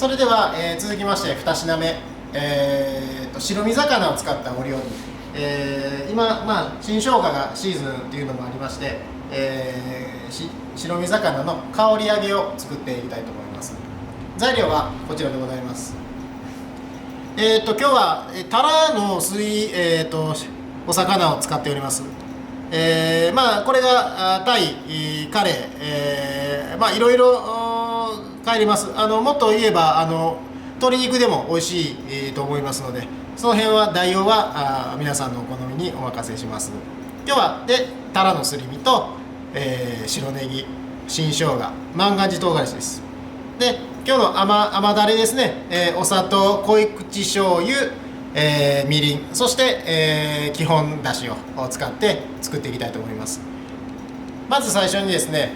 それでは、続きまして2品目、白身魚を使ったお料理、今、新生姜がシーズンっていうのもありまして、白身魚の香り揚げを作っていきたいと思います。材料はこちらでございます。今日はタラの水、お魚を使っております。これがタイ、カレー、いろいろ帰ります。もっと言えば鶏肉でも美味しいと思いますので、その辺は代用は皆さんのお好みにお任せします。今日はタラのすり身と、白ネギ、新生姜、万願寺唐辛子です。で今日の甘だれですね、お砂糖、濃い口醤油、みりん、そして、基本だしを使って作っていきたいと思います。まず最初にですね、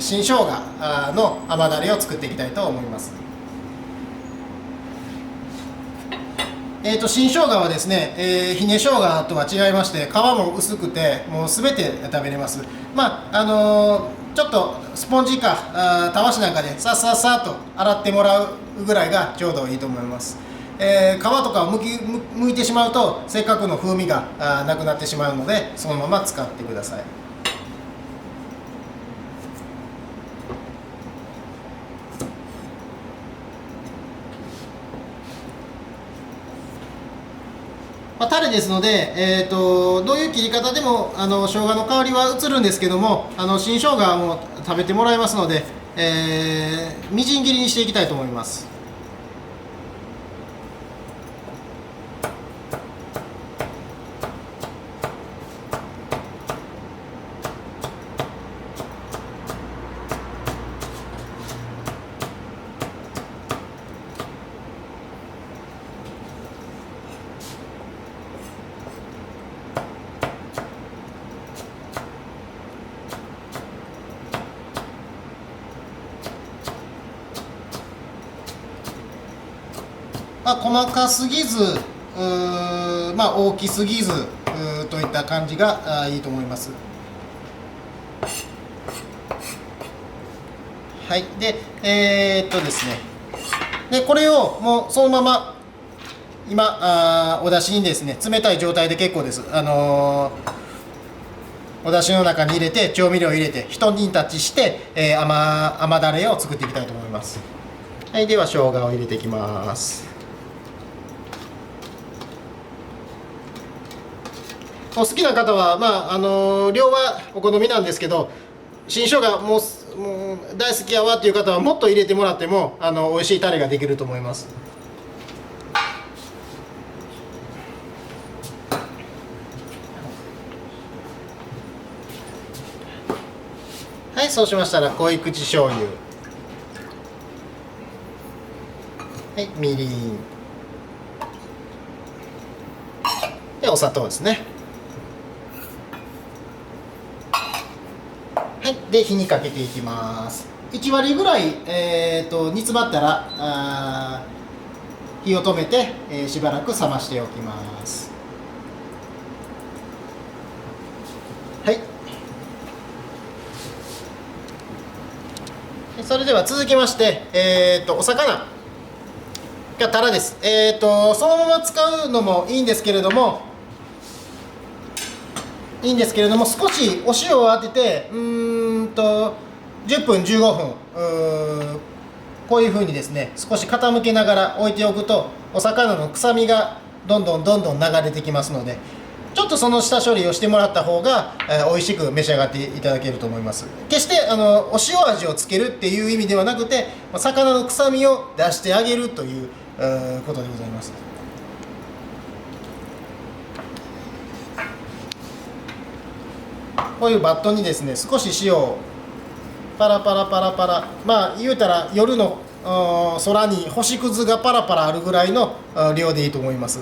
新生姜の甘だれを作っていきたいと思います。新生姜はですね、ひね生姜とは違いまして、皮も薄くてもう全て食べれます。ちょっとスポンジかたわしなんかでさっさっさっと洗ってもらうぐらいがちょうどいいと思います。皮とかを剥いてしまうとせっかくの風味がなくなってしまうので、そのまま使ってください。タレですので、どういう切り方でも生姜の香りは移るんですけども、新生姜も食べてもらいますので、みじん切りにしていきたいと思います。細かすぎず、大きすぎずといった感じがいいと思います。はい、ですね、でこれをもうそのまま今お出汁にですね、冷たい状態で結構です。お出汁の中に入れて調味料を入れて一煮立ちして、甘だれを作っていきたいと思います。はい、では生姜を入れていきます。お好きな方は、量はお好みなんですけど、新生姜もう大好きやわっていう方はもっと入れてもらっても美味しいタレができると思います。はい、そうしましたら濃い口醤油、はい、みりんでお砂糖ですね。で火にかけていきます。1割ぐらい、煮詰まったら火を止めて、しばらく冷ましておきます。はい、それでは続きまして、お魚がタラです。そのまま使うのもいいんですけれども少しお塩を当てて10分15分こういう風にですね、少し傾けながら置いておくとお魚の臭みがどんどん流れてきますので、ちょっとその下処理をしてもらった方が美味しく召し上がっていただけると思います。決してお塩味をつけるっていう意味ではなくて、魚の臭みを出してあげるということでございます。こういうバットにですね、少し塩をパラパラパラパラ、言うたら夜の空に星屑がパラパラあるぐらいの量でいいと思います。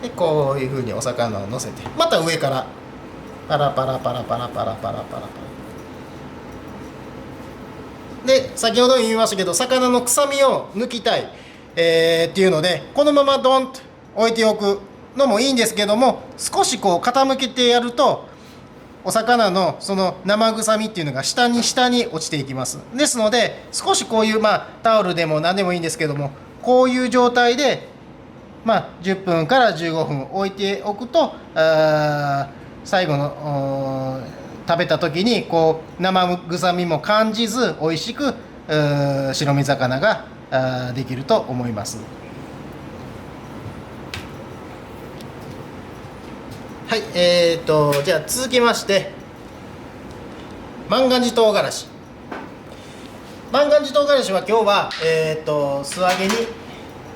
でこういうふうにお魚をのせて、また上からパラパラパラパラパラパラパラパラで、先ほど言いましたけど魚の臭みを抜きたい、っていうので、このままドンと置いておくのもいいんですけども、少しこう傾けてやるとお魚のその生臭みっていうのが下に落ちていきます。ですので少しこういうタオルでも何でもいいんですけども、こういう状態で10分から15分置いておくと、最後の食べた時にこう生臭みも感じず美味しく白身魚ができると思います。はい、じゃあ続きまして万願寺唐辛子。万願寺唐辛子は今日は素揚げに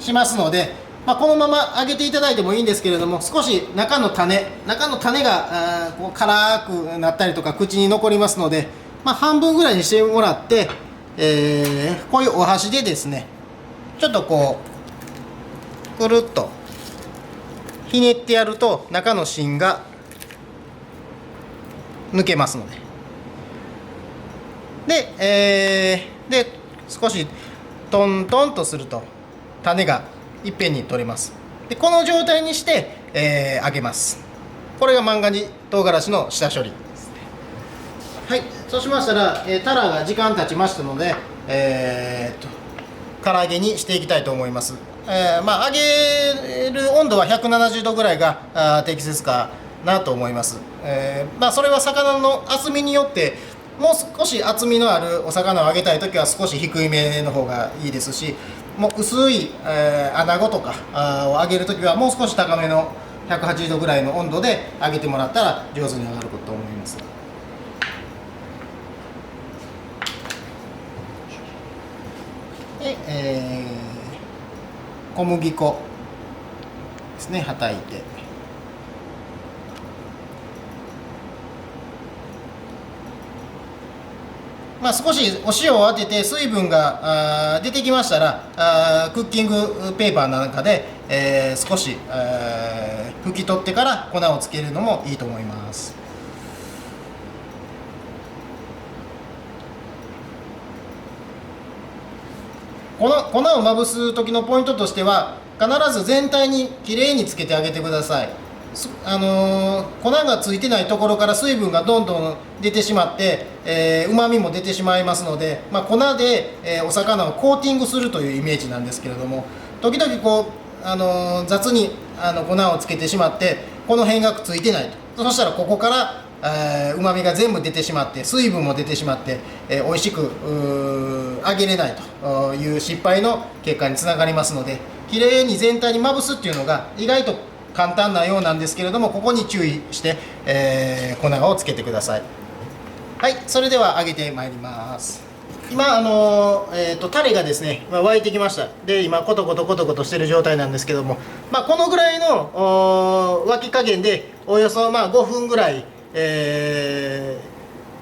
しますので、このまま揚げていただいてもいいんですけれども、少し中の種がこう辛くなったりとか口に残りますので、半分ぐらいにしてもらって、こういうお箸でですねちょっとこうくるっとひねってやると中の芯が抜けますので、で少しトントンとすると種がいっぺんに取れます。でこの状態にして、揚げます。これが万願寺唐辛子の下処理ですね。はい、そうしましたら、タラが時間経ちましたので、唐揚げにしていきたいと思います。揚げる温度は170度ぐらいが適切かなと思います。それは魚の厚みによってもう少し厚みのあるお魚を揚げたいときは少し低いめの方がいいですし、もう薄い、穴子とかを揚げるときはもう少し高めの180度ぐらいの温度で揚げてもらったら上手に揚がると思います。で、小麦粉ですね、はたいて、少しお塩を当てて水分が出てきましたらクッキングペーパーなんかで、少し、拭き取ってから粉をつけるのもいいと思います。粉をまぶす時のポイントとしては必ず全体にきれいにつけてあげてください。粉がついてないところから水分がどんどん出てしまってうまみも出てしまいますので、粉で、お魚をコーティングするというイメージなんですけれども、時々こう雑に粉をつけてしまってこの辺がついてないと、そしたらここからうまみが全部出てしまって水分も出てしまって、美味しく揚げれないという失敗の結果につながりますので、きれいに全体にまぶすっていうのが意外と簡単なようなんですけれども、ここに注意して、粉をつけてください。はい、それでは揚げてまいります。今タレがですね沸いてきました。で今コトコトしてる状態なんですけども、このぐらいの沸き加減でおよそ5分ぐらい、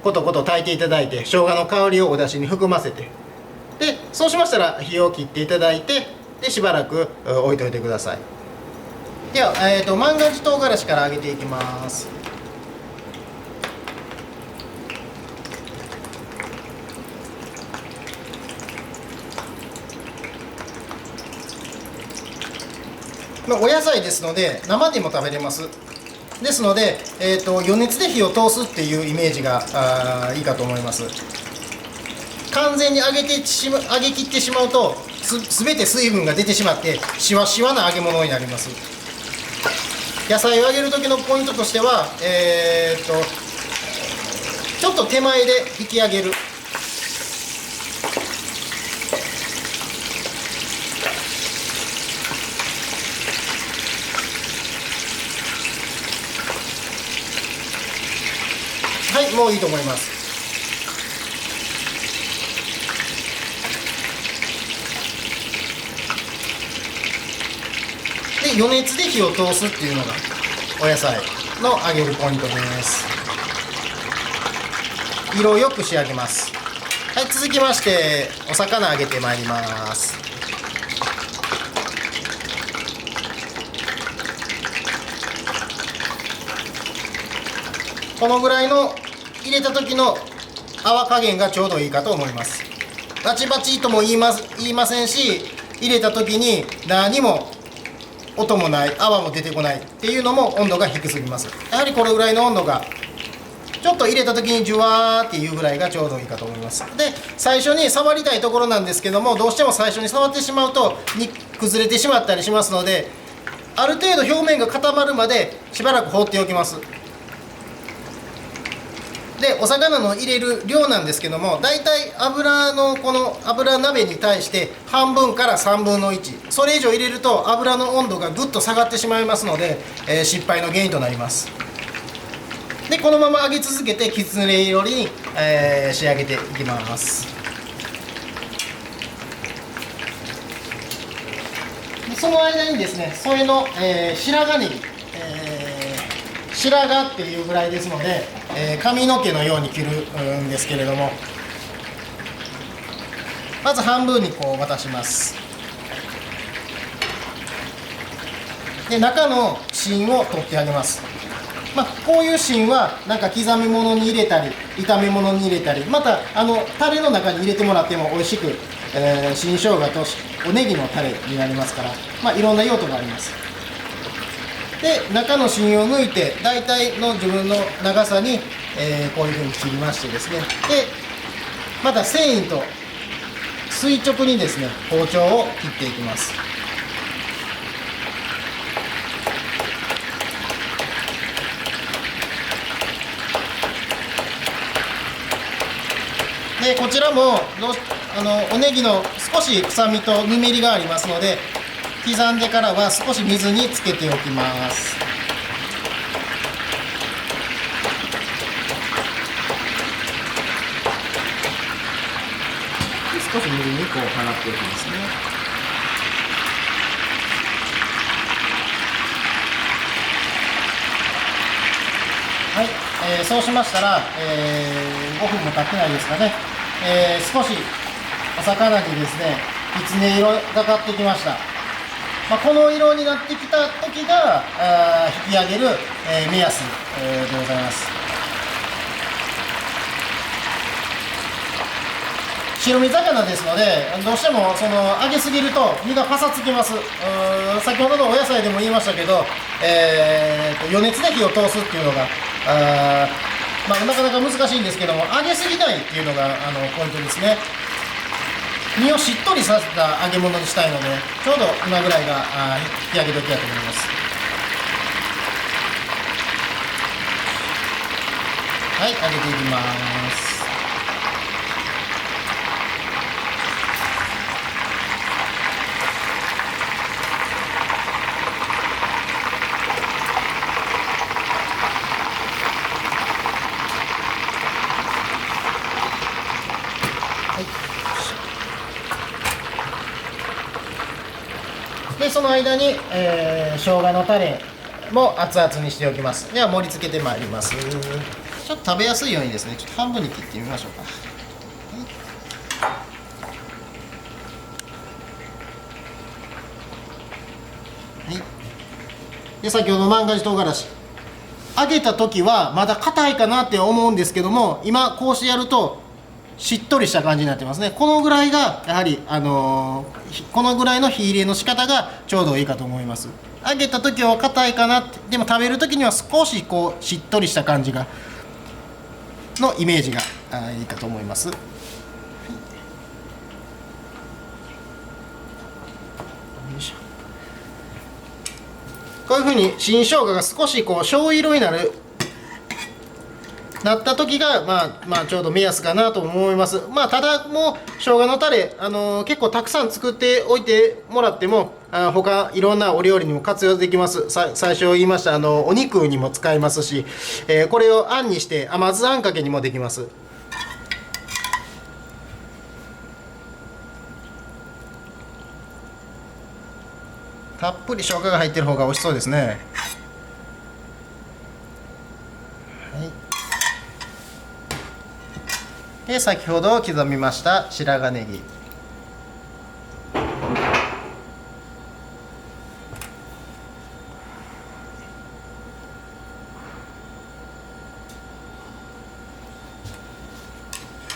コトコト炊いていただいて、生姜の香りをお出汁に含ませて、でそうしましたら火を切っていただいて、でしばらく置いといてください。では、万願寺唐辛子から揚げていきます。お野菜ですので生でも食べれます。ですので、余熱で火を通すっていうイメージがいいかと思います。完全に揚げ切ってしまうと全て水分が出てしまってしわしわな揚げ物になります。野菜を揚げる時のポイントとしては、ちょっと手前で引き上げる。はい、もういいと思います。で余熱で火を通すっていうのがお野菜の揚げるポイントです。色をよく仕上げます。はい、続きましてお魚揚げてまいります。このぐらいの入れた時の泡加減がちょうどいいかと思います。バチバチとも言いませんし、入れた時に何も音もない、泡も出てこないっていうのも温度が低すぎます。やはりこれぐらいの温度がちょっと入れた時にジュワーっていうぐらいがちょうどいいかと思います。で最初に触りたいところなんですけども、どうしても最初に触ってしまうと崩れてしまったりしますので、ある程度表面が固まるまでしばらく放っておきます。でお魚の入れる量なんですけども、だいたい油のこの油鍋に対して半分から3分の1、それ以上入れると油の温度がぐっと下がってしまいますので、失敗の原因となります。でこのまま揚げ続けてきつね色に、仕上げていきます。その間にですね、添えの、白髪ネギ、白髪っていうぐらいですので、髪の毛のように切るんですけれども、まず半分にこう渡します。で中の芯を取ってあげます。こういう芯はなんか刻み物に入れたり炒め物に入れたり、またタレの中に入れてもらっても美味しく、新生姜とおネギのタレになりますから、いろんな用途があります。で中の芯を抜いて大体の自分の長さに、こういうふうに切りましてですね、でまた繊維と垂直にですね包丁を切っていきます。でこちらもおネギの少し臭みとぬめりがありますので、刻んでからは少し水につけておきます。少し水にこう払っておきますね。はい、そうしましたら、5分も経ってないですかね、少しお魚にですねきつね色がかってきました。この色になってきた時が引き上げる、目安、でございます。白身魚ですので、どうしても揚げすぎると身がパサつきます。先ほどのお野菜でも言いましたけど、余熱で火を通すっていうのがなかなか難しいんですけども、揚げすぎないっていうのがポイントですね。身をしっとりさせた揚げ物にしたいので、ちょうど今ぐらいが引き上げ時だと思います。はい、揚げていきます。でその間に、生姜のタレも熱々にしておきます。では盛り付けてまいります。ちょっと食べやすいようにですね、ちょっと半分に切ってみましょうか。はい、で先ほどの万願寺唐辛子揚げた時はまだ硬いかなって思うんですけども、今こうしてやるとしっとりした感じになってますね。このぐらいがやはり、このぐらいの火入れの仕方がちょうどいいかと思います。揚げた時は硬いかなって、でも食べる時には少しこうしっとりした感じがのイメージがいいかと思います。こういうふうに新生姜が少しこう醤油色になった時がちょうど目安かなと思います。ただもう生姜のタレ、結構たくさん作っておいてもらっても他いろんなお料理にも活用できます。最初言いましたお肉にも使えますし、これをあんにして甘酢あんかけにもできます。たっぷり生姜が入ってる方が美味しそうですね。はい、で先ほど刻みました白髪ネギ、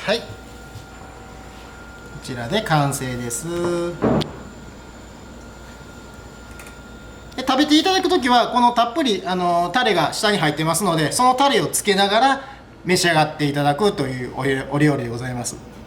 はい、こちらで完成です。で食べていただくときはこのたっぷりタレが下に入ってますので、そのタレをつけながら召し上がっていただくというお料理でございます。